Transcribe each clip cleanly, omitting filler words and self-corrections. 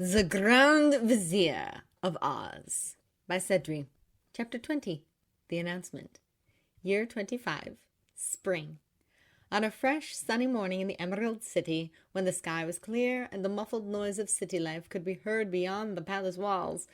The Grand Vizier of Oz by Cedri. Chapter 20. The Announcement. Year 25. Spring. On a fresh, sunny morning in the Emerald City, when the sky was clear and the muffled noise of city life could be heard beyond the palace walls,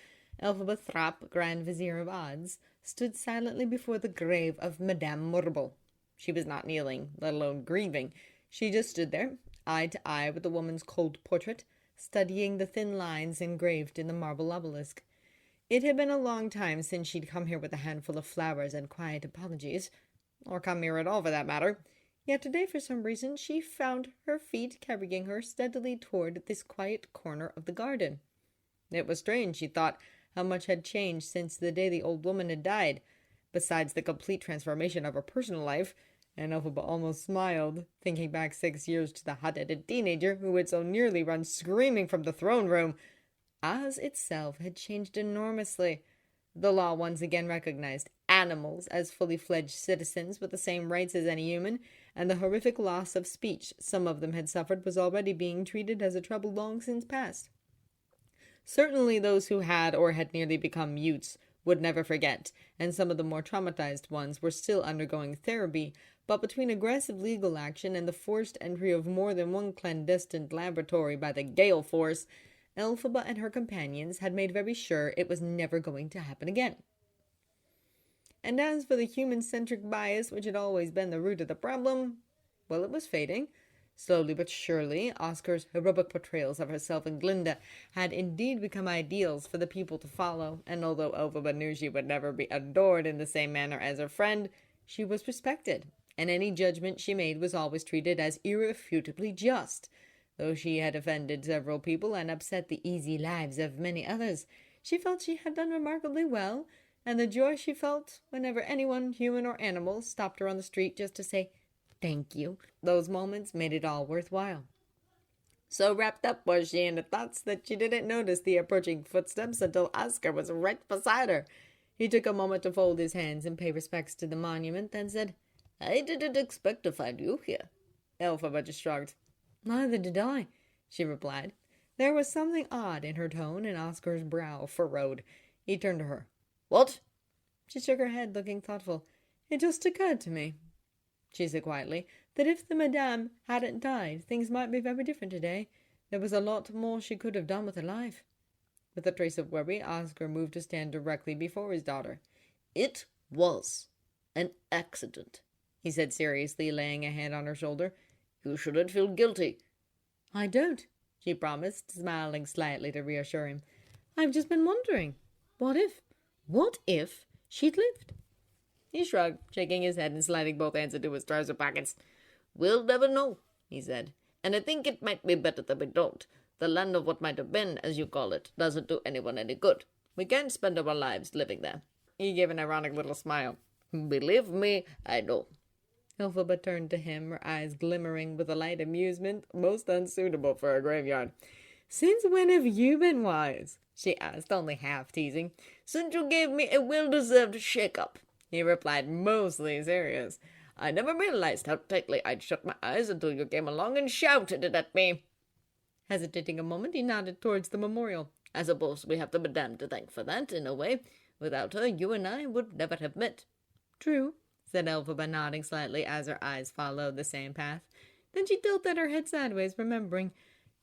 Elphaba Thrap, Grand Vizier of Oz, stood silently before the grave of Madame Morble. She was not kneeling, let alone grieving. She just stood there, eye to eye with the woman's cold portrait, studying the thin lines engraved in the marble obelisk. It had been a long time since she'd come here with a handful of flowers and quiet apologies, or come here at all for that matter. Yet today, for some reason, she found her feet carrying her steadily toward this quiet corner of the garden. It was strange, she thought, how much had changed since the day the old woman had died, besides the complete transformation of her personal life. And Elphaba almost smiled, thinking back 6 years to the hot-headed teenager who had so nearly run screaming from the throne room. Oz itself had changed enormously. The law once again recognized animals as fully fledged citizens with the same rights as any human, and the horrific loss of speech some of them had suffered was already being treated as a trouble long since past. Certainly those who had or had nearly become mutes would never forget, and some of the more traumatized ones were still undergoing therapy, but between aggressive legal action and the forced entry of more than one clandestine laboratory by the Gale Force, Elphaba and her companions had made very sure it was never going to happen again. And as for the human-centric bias which had always been the root of the problem, well, it was fading. Slowly but surely, Oscar's heroic portrayals of herself and Glinda had indeed become ideals for the people to follow, and although Elphaba knew she would never be adored in the same manner as her friend, she was respected, and any judgment she made was always treated as irrefutably just. Though she had offended several people and upset the easy lives of many others, she felt she had done remarkably well, and the joy she felt whenever anyone, human or animal, stopped her on the street just to say, "Thank you," those moments made it all worthwhile. So wrapped up was she in her thoughts that she didn't notice the approaching footsteps until Oscar was right beside her. He took a moment to fold his hands and pay respects to the monument, then said, "I didn't expect to find you here." Elphaba just shrugged. "Neither did I," she replied. There was something odd in her tone, and Oscar's brow furrowed. He turned to her. "What?" She shook her head, looking thoughtful. "It just occurred to me," she said quietly, "that if the Madame hadn't died, things might be very different today. There was a lot more she could have done with her life." With a trace of worry, Oscar moved to stand directly before his daughter. "It was an accident," he said seriously, laying a hand on her shoulder. "You shouldn't feel guilty." "I don't," she promised, smiling slightly to reassure him. "I've just been wondering, what if she'd lived?" He shrugged, shaking his head and sliding both hands into his trouser pockets. "We'll never know," he said, "and I think it might be better that we don't. The land of what might have been, as you call it, doesn't do anyone any good. We can't spend our lives living there." He gave an ironic little smile. "Believe me, I know." Elphaba turned to him, her eyes glimmering with a light amusement most unsuitable for a graveyard. "Since when have you been wise?" she asked, only half teasing. "Since you gave me a well-deserved shake-up," he replied, mostly serious. "I never realized how tightly I'd shut my eyes until you came along and shouted it at me." Hesitating a moment, he nodded towards the memorial. "I suppose we have the Madame to thank for that, in a way. Without her, you and I would never have met." "True," said Elphaba, nodding slightly as her eyes followed the same path. Then she tilted her head sideways, remembering.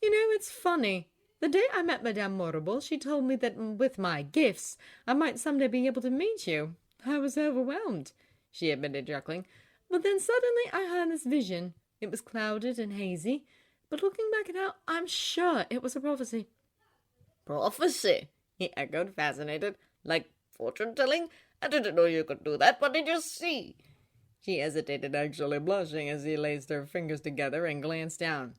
"You know, it's funny. The day I met Madame Morble, she told me that with my gifts, I might someday be able to meet you. I was overwhelmed," she admitted, chuckling. "But then suddenly I had this vision. It was clouded and hazy, but looking back now, I'm sure it was a prophecy." "Prophecy?" he echoed, fascinated. "Like fortune-telling? I didn't know you could do that. What did you see?" She hesitated, actually blushing as he laced her fingers together and glanced down.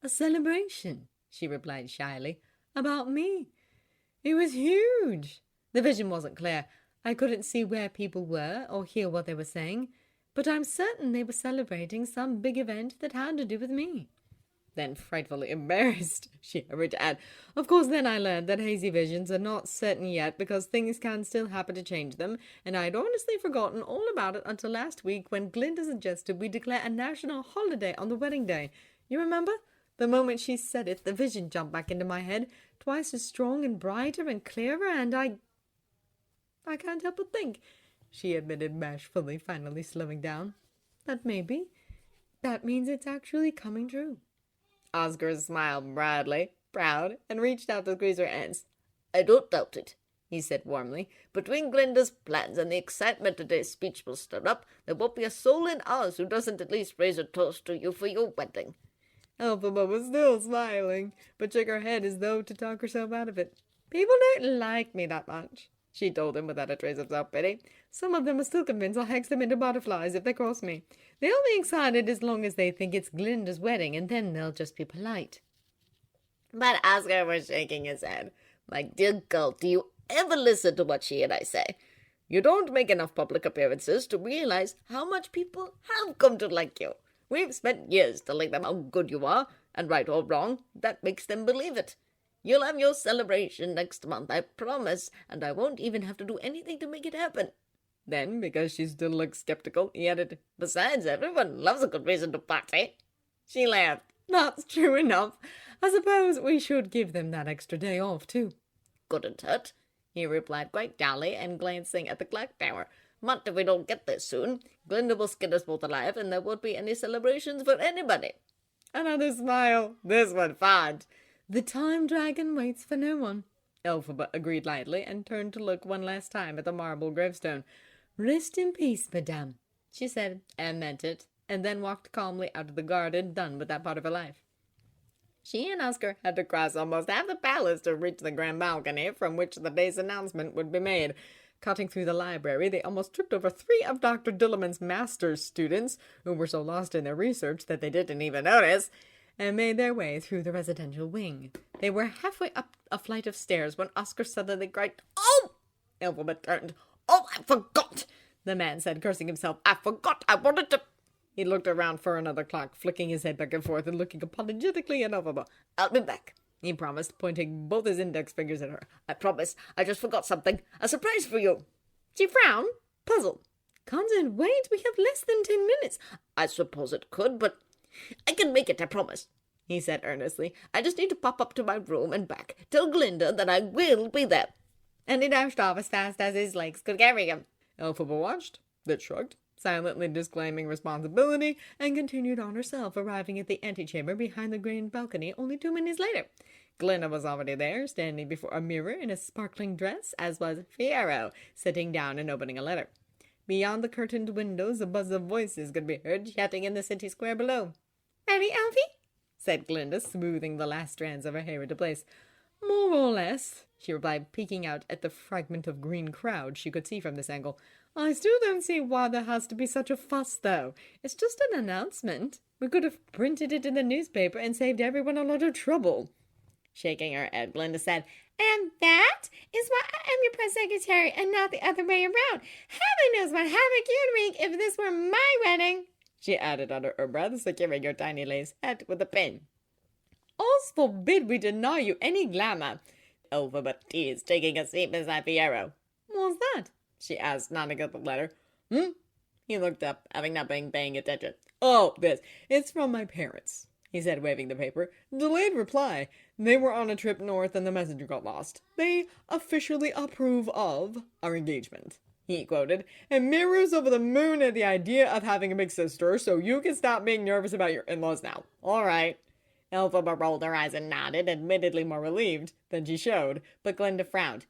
"A celebration," she replied shyly, "about me. It was huge. The vision wasn't clear. I couldn't see where people were or hear what they were saying, but I'm certain they were celebrating some big event that had to do with me." Then, frightfully embarrassed, she hurried to add, "Of course, then I learned that hazy visions are not certain yet because things can still happen to change them, and I'd honestly forgotten all about it until last week when Glinda suggested we declare a national holiday on the wedding day. You remember? The moment she said it, the vision jumped back into my head, twice as strong and brighter and clearer, and I can't help but think," she admitted bashfully, finally slowing down, "that maybe that means it's actually coming true." Oscar smiled broadly, proud, and reached out to squeeze her hands. "I don't doubt it," he said warmly. "Between Glinda's plans and the excitement today's speech will stir up, there won't be a soul in Oz who doesn't at least raise a toast to you for your wedding." Elphaba was still smiling, but shook her head as though to talk herself out of it. "People don't like me that much," she told him without a trace of self-pity. "Some of them are still convinced I'll hex them into butterflies if they cross me. They'll be excited as long as they think it's Glinda's wedding, and then they'll just be polite." But Oscar was shaking his head. "My dear girl, do you ever listen to what she and I say? You don't make enough public appearances to realize how much people have come to like you. We've spent years telling them how good you are, and right or wrong, that makes them believe it. You'll have your celebration next month, I promise, and I won't even have to do anything to make it happen." Then, because she still looked skeptical, he added, "Besides, everyone loves a good reason to party." She laughed. "That's true enough. I suppose we should give them that extra day off, too." "Couldn't hurt," he replied quite jolly and glancing at the clock tower. "But if we don't get there soon, Glinda will skin us both alive, and there won't be any celebrations for anybody." Another smile. This one fond. "The time dragon waits for no one," Elphaba agreed lightly, and turned to look one last time at the marble gravestone. "Rest in peace, madame," she said, and meant it, and then walked calmly out of the garden, done with that part of her life. She and Oscar had to cross almost half the palace to reach the grand balcony from which the day's announcement would be made. Cutting through the library, they almost tripped over 3 of Dr. Dilliman's master's students, who were so lost in their research that they didn't even notice, and made their way through the residential wing. They were halfway up a flight of stairs when Oscar suddenly cried, "Oh!" Elphaba turned. "Oh, I forgot!" the man said, cursing himself. "I forgot! I wanted to—" He looked around for another clock, flicking his head back and forth and looking apologetically at Elphaba. "I'll be back," he promised, pointing both his index fingers at her. "I promise. I just forgot something. A surprise for you." She frowned, puzzled. "Can't it wait? We have less than 10 minutes. "I suppose it could, but I can make it, I promise," he said earnestly. "I just need to pop up to my room and back. Tell Glinda that I will be there." And he dashed off as fast as his legs could carry him. Elphaba watched, then shrugged, silently disclaiming responsibility, and continued on herself, arriving at the antechamber behind the grand balcony only 2 minutes later. Glinda was already there, standing before a mirror in a sparkling dress, as was Fiyero, sitting down and opening a letter. Beyond the curtained windows, a buzz of voices could be heard chatting in the city square below. "Ready, Elfie?" said Glinda, smoothing the last strands of her hair into place. "More or less," she replied, peeking out at the fragment of green crowd she could see from this angle. "I still don't see why there has to be such a fuss, though. It's just an announcement. We could have printed it in the newspaper and saved everyone a lot of trouble." Shaking her head, Glinda said, "And that is why I am your press secretary and not the other way around. Heaven knows what havoc you'd wreak if this were my wedding," she added under her breath, securing her tiny lace hat with a pin. "Oz forbid we deny you any glamour," Elphaba teased, taking a seat beside Fiyero. "What's that?" she asked, nodding at the letter. He looked up, having not been paying attention. "Oh, this. It's from my parents," he said, waving the paper. "Delayed reply. They were on a trip north and the messenger got lost. They officially approve of our engagement," he quoted, "and mirrors over the moon at the idea of having a big sister, so you can stop being nervous about your in-laws now. All right." Elphaba rolled her eyes and nodded, admittedly more relieved than she showed, but Glinda frowned.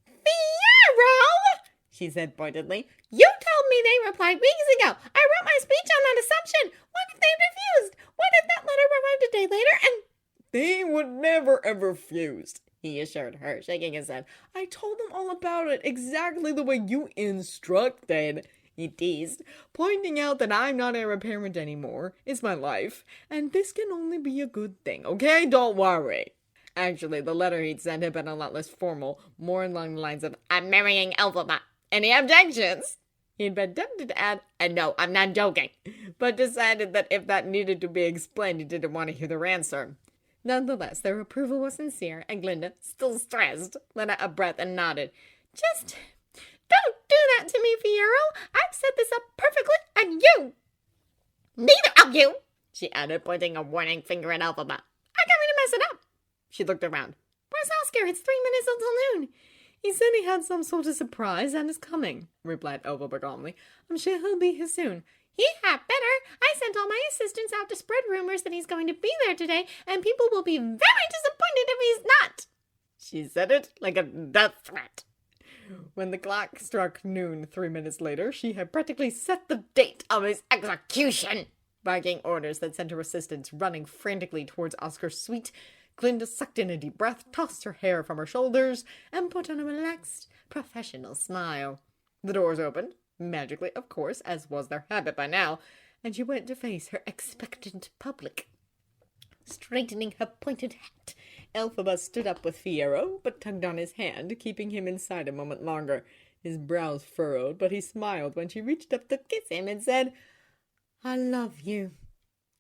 "Fiyero!" she said pointedly. "You told me they replied weeks ago. I wrote my speech on that assumption. What if they refused? What if that letter arrived a day later and—" "They would never ever refused," he assured her, shaking his head. "I told them all about it, exactly the way you instructed," he teased, pointing out that I'm not heir apparent anymore. It's my life, and this can only be a good thing, okay? Don't worry. Actually, the letter he'd sent had been a lot less formal, more along the lines of, "I'm marrying Elphaba. Any objections?" He'd been tempted to add, "And no, I'm not joking," but decided that if that needed to be explained, he didn't want to hear their answer. Nonetheless, their approval was sincere, and Glinda, still stressed, let out a breath and nodded. "Just don't do that to me, Fiyero. I've set this up perfectly, and you—" "Neither of you," she added, pointing a warning finger at Elphaba. I got ready to mess it up. She looked around. Where's Oscar? It's 3 minutes until noon. He said he had some sort of surprise and is coming, replied Elphaba calmly. I'm sure he'll be here soon. He had better. I sent all my assistants out to spread rumors that he's going to be there today, and people will be very disappointed if he's not. She said it like a death threat. When the clock struck noon 3 minutes later, she had practically set the date of his execution. Barking orders that sent her assistants running frantically towards Oscar's suite, Glinda sucked in a deep breath, tossed her hair from her shoulders, and put on a relaxed, professional smile. The doors opened, magically, of course, as was their habit by now, and she went to face her expectant public. Straightening her pointed hat, Elphaba stood up with Fiyero, but tugged on his hand, keeping him inside a moment longer. His brows furrowed, but he smiled when she reached up to kiss him and said, I love you.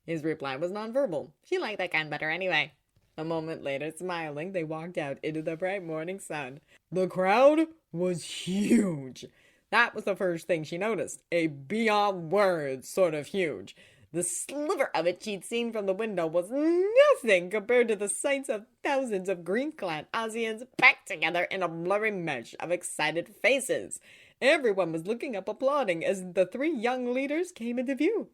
His reply was nonverbal. She liked that kind better anyway. A moment later, smiling, they walked out into the bright morning sun. The crowd was huge. That was the first thing she noticed. A beyond words sort of huge. The sliver of it she'd seen from the window was nothing compared to the sights of thousands of green-clad Ozians packed together in a blurry mesh of excited faces. Everyone was looking up applauding as the three young leaders came into view.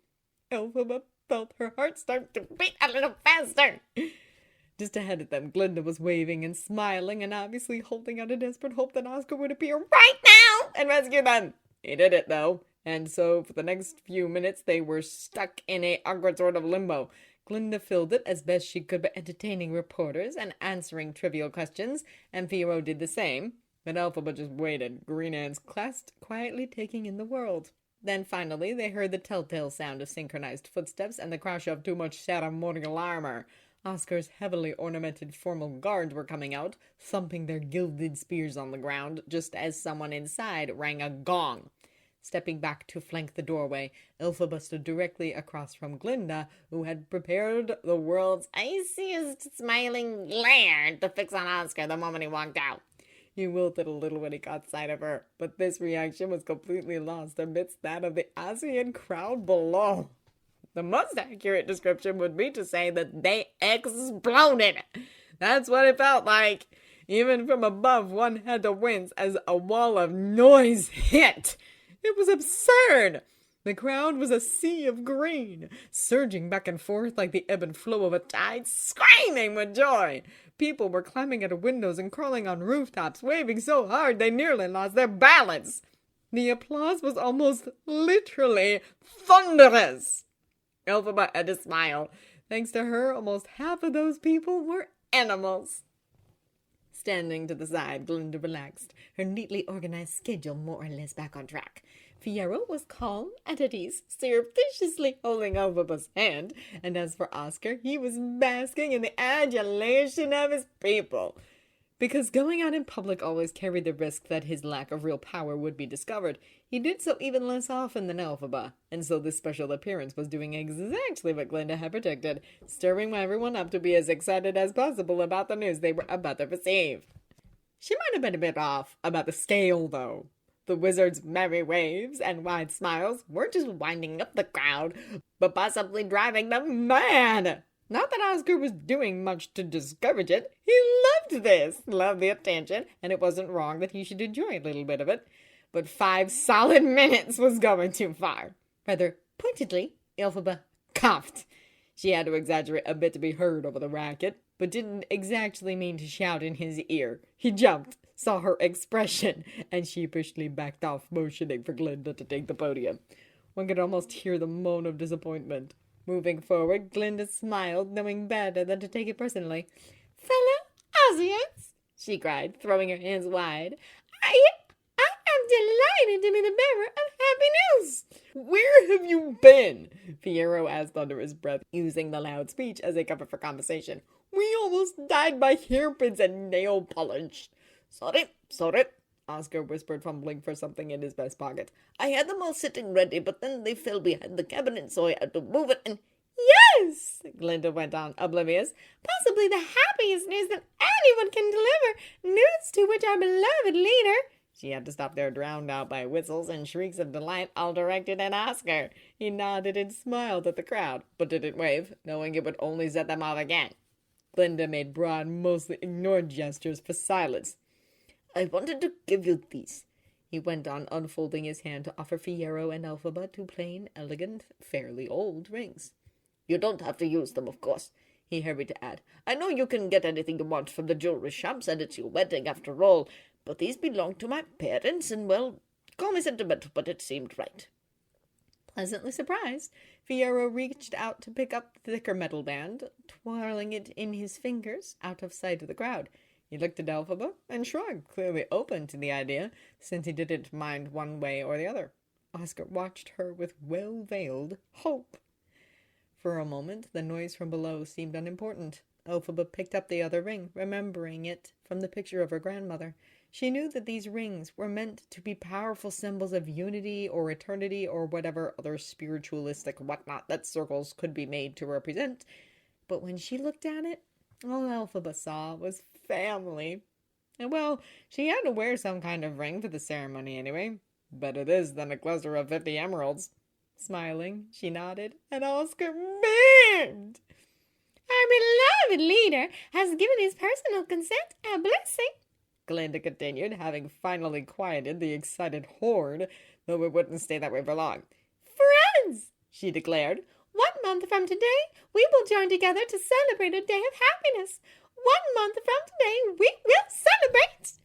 Elphaba felt her heart start to beat a little faster. Just ahead of them, Glinda was waving and smiling and obviously holding out a desperate hope that Oscar would appear right now and rescue them. He did it, though, and so for the next few minutes they were stuck in a awkward sort of limbo. Glinda filled it as best she could by entertaining reporters and answering trivial questions, and Fiyero did the same. But Elphaba just waited, green hands clasped, quietly taking in the world. Then finally they heard the telltale sound of synchronized footsteps and the crash of too much ceremonial armor. Oscar's heavily ornamented formal guards were coming out, thumping their gilded spears on the ground, just as someone inside rang a gong. Stepping back to flank the doorway, Elphaba stood directly across from Glinda, who had prepared the world's iciest smiling glare to fix on Oscar the moment he walked out. He wilted a little when he caught sight of her, but this reaction was completely lost amidst that of the Ozian crowd below. The most accurate description would be to say that they exploded. That's what it felt like. Even from above, one had to wince as a wall of noise hit. It was absurd. The crowd was a sea of green, surging back and forth like the ebb and flow of a tide, screaming with joy. People were climbing out of windows and crawling on rooftops, waving so hard they nearly lost their balance. The applause was almost literally thunderous. Elphaba had to smile. Thanks to her, almost half of those people were animals. Standing to the side, Glinda relaxed, her neatly organized schedule more or less back on track. Fiyero was calm and at ease, surreptitiously holding Elphaba's hand, and as for Oscar, he was basking in the adulation of his people. Because going out in public always carried the risk that his lack of real power would be discovered, he did so even less often than Elphaba, and so this special appearance was doing exactly what Glinda had predicted, stirring everyone up to be as excited as possible about the news they were about to receive. She might have been a bit off about the scale, though. The wizard's merry waves and wide smiles weren't just winding up the crowd, but possibly driving them mad. Not that Oscar was doing much to discourage it. He loved this, loved the attention, and it wasn't wrong that he should enjoy a little bit of it. But 5 solid minutes was going too far. Rather pointedly, Elphaba coughed. She had to exaggerate a bit to be heard over the racket, but didn't exactly mean to shout in his ear. He jumped, saw her expression, and sheepishly backed off, motioning for Glinda to take the podium. One could almost hear the moan of disappointment. Moving forward, Glinda smiled, knowing better than to take it personally. "Fellow Ozians," she cried, throwing her hands wide, I am delighted to be the bearer of happy news. "Where have you been?" Fiyero asked under his breath, using the loud speech as a cover for conversation. "We almost died by hairpins and nail polish." Sorry, Oscar whispered, fumbling for something in his vest pocket. "I had them all sitting ready, but then they fell behind the cabinet, so I had to move it and—" "Yes," Glinda went on, oblivious. "Possibly the happiest news that anyone can deliver. News to which our beloved leader—" She had to stop there, drowned out by whistles and shrieks of delight, all directed at Oscar. He nodded and smiled at the crowd, but didn't wave, knowing it would only set them off again. Glinda made broad, mostly ignored gestures for silence. "I wanted to give you these," he went on, unfolding his hand to offer Fiyero and Elphaba two plain, elegant, fairly old rings. "You don't have to use them, of course," he hurried to add. "I know you can get anything you want from the jewelry shops, and it's your wedding after all, but these belong to my parents, and, well, call me sentimental, but it seemed right." Pleasantly surprised, Fiyero reached out to pick up the thicker metal band, twirling it in his fingers out of sight of the crowd. He looked at Elphaba and shrugged, clearly open to the idea, since he didn't mind one way or the other. Oscar watched her with well-veiled hope. For a moment, the noise from below seemed unimportant. Elphaba picked up the other ring, remembering it from the picture of her grandmother. She knew that these rings were meant to be powerful symbols of unity or eternity or whatever other spiritualistic whatnot that circles could be made to represent. But when she looked at it, all Elphaba saw was family. And well, she had to wear some kind of ring for the ceremony anyway. Better this than a cluster of 50 emeralds. Smiling, she nodded, and Oscar beamed. "Our beloved leader has given his personal consent a blessing," Glinda continued, having finally quieted the excited horde, though it wouldn't stay that way for long. "Friends," she declared, "1 month from today, we will join together to celebrate a day of happiness. 1 month from today, we will celebrate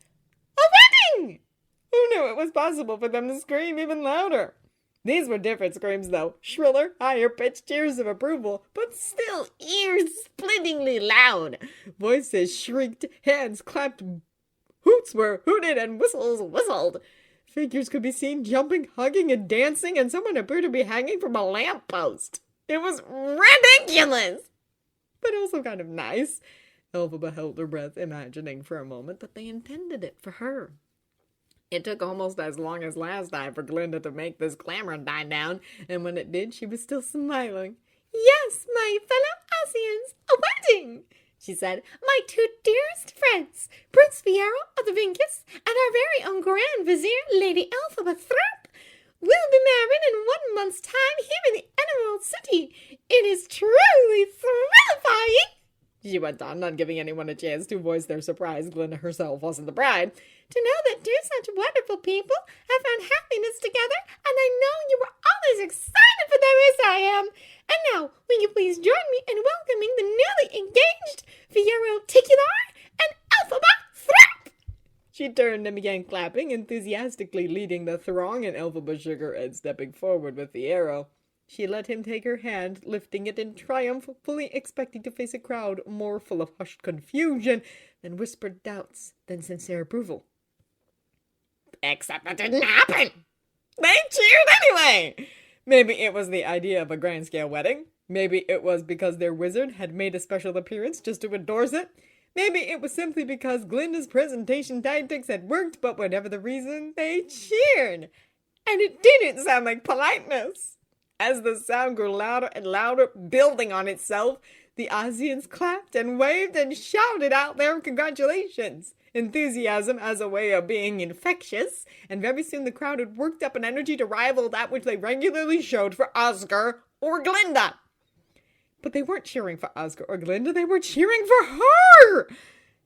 a wedding!" Who knew it was possible for them to scream even louder? These were different screams, though. Shriller, higher-pitched cheers of approval, but still ear-splittingly loud. Voices shrieked, hands clapped, hoots were hooted, and whistles whistled. Figures could be seen jumping, hugging, and dancing, and someone appeared to be hanging from a lamppost. It was ridiculous, but also kind of nice. Elphaba held her breath, imagining for a moment that they intended it for her. It took almost as long as last time for Glinda to make this clamor die down, and when it did, she was still smiling. "Yes, my fellow Ozians, a wedding," she said. "My 2 dearest friends, Prince Fiyero of the Vinkus and our very own Grand Vizier, Lady Elphaba Thrap, will be married in 1 month's time here in the Emerald City. It is truly thrillifying," she went on, not giving anyone a chance to voice their surprise. Glinda herself wasn't the bride. "To know that 2 such wonderful people have found happiness together, and I know you were all as excited for them as I am. And now, will you please join me in welcoming the newly engaged Fiyero Titular and Elphaba Thrap?" She turned and began clapping, enthusiastically leading the throng, and Elphaba shook her head, stepping forward with the arrow. She let him take her hand, lifting it in triumph, fully expecting to face a crowd more full of hushed confusion than whispered doubts than sincere approval. Except that didn't happen! They cheered anyway! Maybe it was the idea of a grand-scale wedding. Maybe it was because their wizard had made a special appearance just to endorse it. Maybe it was simply because Glinda's presentation tactics had worked, but whatever the reason, they cheered! And it didn't sound like politeness. As the sound grew louder and louder, building on itself, the Ozians clapped and waved and shouted out their congratulations. Enthusiasm as a way of being infectious, and very soon the crowd had worked up an energy to rival that which they regularly showed for Oscar or Glinda. But they weren't cheering for Oscar or Glinda, they were cheering for her!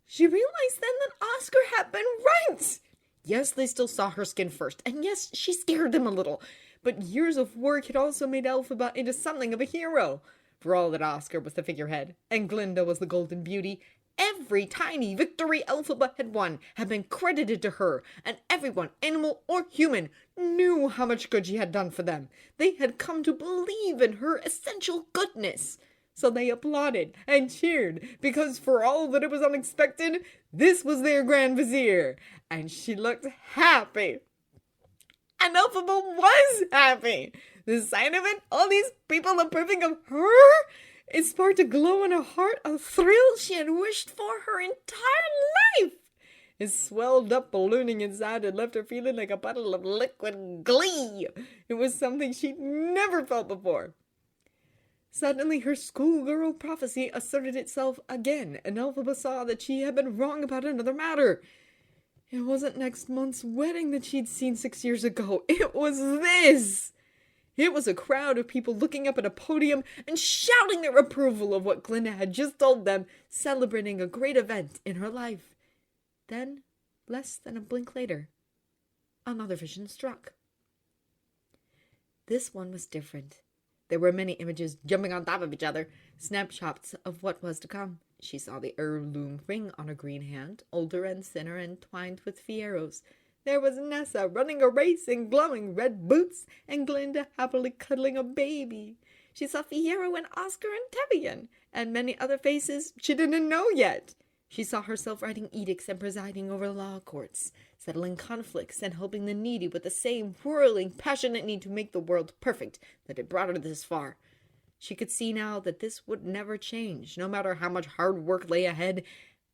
She realized then that Oscar had been right. Yes, they still saw her skin first, and yes, she scared them a little. But years of work had also made Elphaba into something of a hero. For all that Oscar was the figurehead, and Glinda was the golden beauty, every tiny victory Elphaba had won had been credited to her, and everyone, animal or human, knew how much good she had done for them. They had come to believe in her essential goodness. So they applauded and cheered, because for all that it was unexpected, this was their Grand Vizier, and she looked happy. And Elphaba was happy. The sight of it, all these people approving of her, it sparked a glow in her heart, a thrill she had wished for her entire life. It swelled up, ballooning inside, and left her feeling like a bottle of liquid glee. It was something she'd never felt before. Suddenly, her schoolgirl prophecy asserted itself again, and Elphaba saw that she had been wrong about another matter. It wasn't next month's wedding that she'd seen 6 years ago. It was this! It was a crowd of people looking up at a podium and shouting their approval of what Glinda had just told them, celebrating a great event in her life. Then, less than a blink later, another vision struck. This one was different. There were many images jumping on top of each other, snapshots of what was to come. She saw the heirloom ring on her green hand, older and thinner and twined with Fiero's. There was Nessa running a race in glowing red boots, and Glinda happily cuddling a baby. She saw Fiero and Oscar and Tevian, and many other faces she didn't know yet. She saw herself writing edicts and presiding over law courts, settling conflicts and helping the needy with the same whirling, passionate need to make the world perfect that had brought her this far. She could see now that this would never change, no matter how much hard work lay ahead,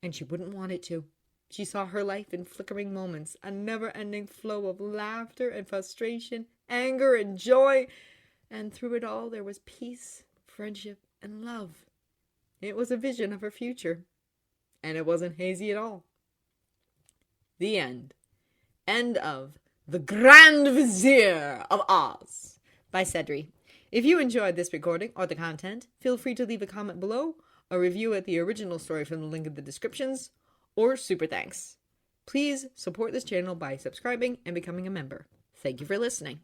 and she wouldn't want it to. She saw her life in flickering moments, a never-ending flow of laughter and frustration, anger and joy, and through it all there was peace, friendship, and love. It was a vision of her future, and it wasn't hazy at all. The end. End of The Grand Vizier of Oz by Cedri. If you enjoyed this recording or the content, feel free to leave a comment below, a review at the original story from the link in the descriptions, or super thanks. Please support this channel by subscribing and becoming a member. Thank you for listening.